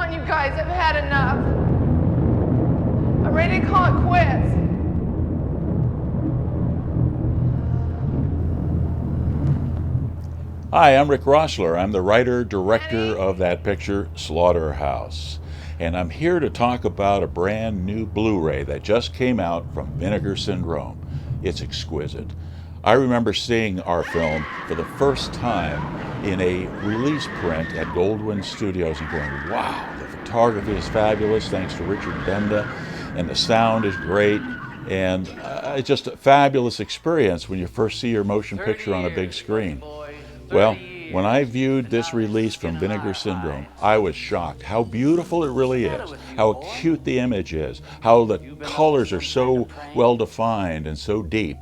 on, you guys, I've had enough. I'm ready to call it quits. Hi, I'm Rick Roessler. I'm the writer-director of that picture, Slaughterhouse. And I'm here to talk about a brand new Blu-ray that just came out from Vinegar Syndrome. It's exquisite. I remember seeing our film for the first time in a release print at Goldwyn Studios and going, wow, the photography is fabulous thanks to Richard Benda, and the sound is great. And it's just a fabulous experience when you first see your motion picture on a big screen. Well, when I viewed this release from Vinegar Syndrome, I was shocked how beautiful it really is, how cute the image is, how the colors are so well defined and so deep.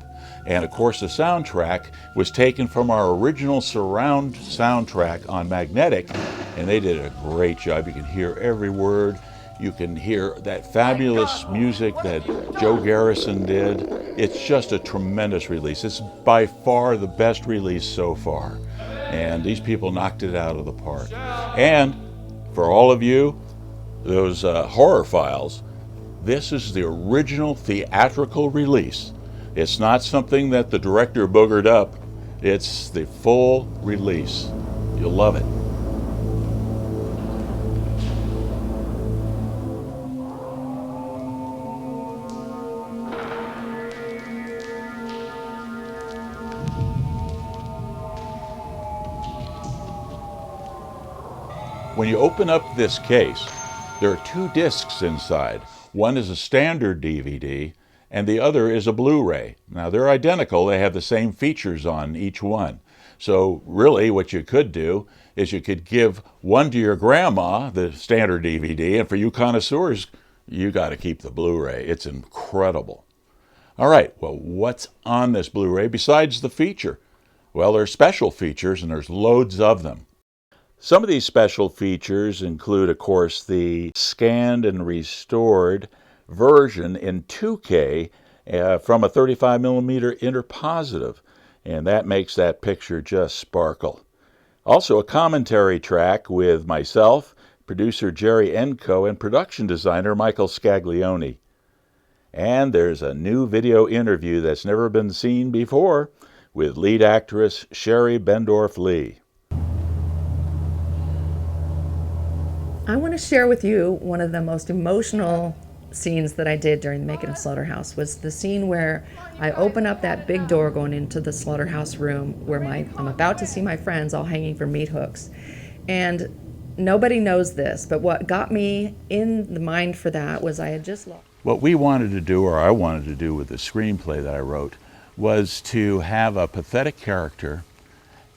And of course the soundtrack was taken from our original surround soundtrack on magnetic, and they did a great job. You can hear every word. You can hear that fabulous music that Joe Garrison did. It's just a tremendous release. It's by far the best release so far. And these people knocked it out of the park. And for all of you, those horror files, this is the original theatrical release. It's not something that the director boogered up. It's the full release. You'll love it. When you open up this case, there are two discs inside. One is a standard DVD, and the other is a Blu-ray. Now they're identical, they have the same features on each one. So really what you could do is you could give one to your grandma, the standard DVD, and for you connoisseurs, you got to keep the Blu-ray. It's incredible. All right, well, what's on this Blu-ray besides the feature? Well, there's special features, and there's loads of them. Some of these special features include, of course, the scanned and restored version in 2K from a 35mm interpositive, and that makes that picture just sparkle. Also, a commentary track with myself, producer Jerry Enco, and production designer Michael Scaglione. And there's a new video interview that's never been seen before with lead actress Sherry Bendorf-Lee. I want to share with you one of the most emotional scenes that I did during the making of Slaughterhouse was the scene where I open up that big door going into the slaughterhouse room where I'm about to see my friends all hanging from meat hooks. And nobody knows this, but what got me in the mind for that was I had just lost. What we wanted to do, or I wanted to do with the screenplay that I wrote, was to have a pathetic character.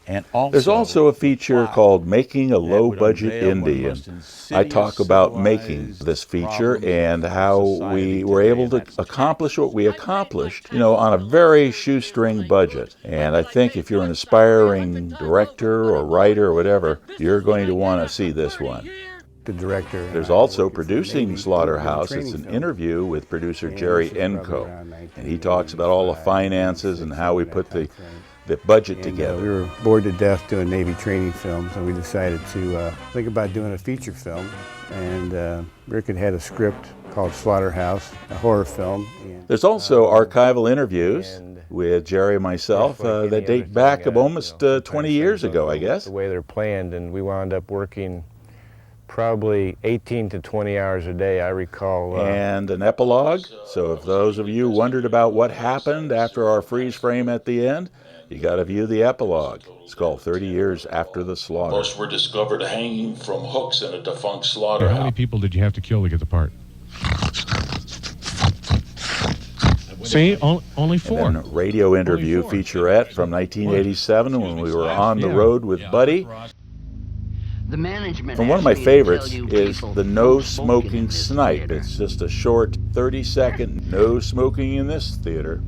And there's also a feature called Making a Low-Budget Indie, and I talk about making this feature and how we were able to accomplish what we accomplished, on a very shoestring budget. And I think if you're an aspiring director or writer or whatever, you're going to want to see this one. The director. There's also producing Slaughterhouse. It's an interview with producer Jerry Enco, and he talks about all the finances and how we put the budget together. We were bored to death doing Navy training films, and we decided to think about doing a feature film. And Rick had a script called Slaughterhouse, a horror film. There's also archival interviews with Jerry and myself that date back of almost 20 years ago, I guess. The way they're planned, and we wound up working probably 18 to 20 hours a day, I recall. And an epilogue. So if those of you wondered about what happened after our freeze frame at the end, you got to view the epilogue. It's called 30 Years After the Slaughter. Most were discovered hanging from hooks in a defunct slaughterhouse. How many people did you have to kill to get the part? See, only 4. And then a radio interview featurette from 1987 when we were on the road with Buddy. From one of my favorites is the No Smoking Snipe. It's just a short 30-second no smoking in this theater.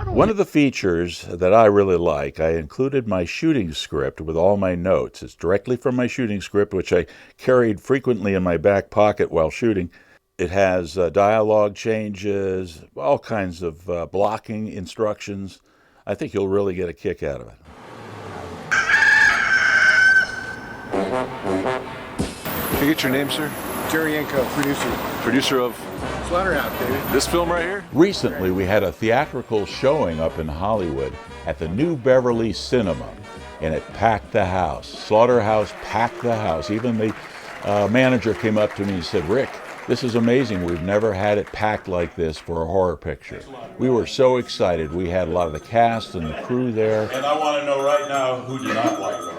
One of the features that I really like, I included my shooting script with all my notes. It's directly from my shooting script, which I carried frequently in my back pocket while shooting. It has dialogue changes, all kinds of blocking instructions. I think you'll really get a kick out of it. Can I get your name, sir? Jerry Yanko, Producer of Slaughterhouse, baby. this film right here? Recently, we had a theatrical showing up in Hollywood at the New Beverly Cinema, and it packed the house. Slaughterhouse packed the house. Even the manager came up to me and said, "Rick, this is amazing. We've never had it packed like this for a horror picture." We were so excited. We had a lot of the cast and the crew there. And I want to know right now who did not like it.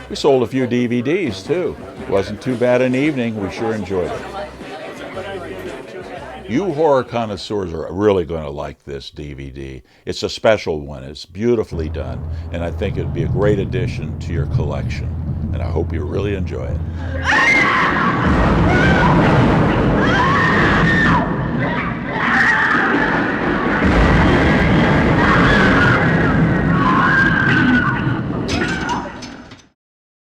We sold a few DVDs too. Wasn't too bad an evening. We sure enjoyed it. You horror connoisseurs are really going to like this DVD. It's a special one. It's beautifully done, and I think it'd be a great addition to your collection. And I hope you really enjoy it.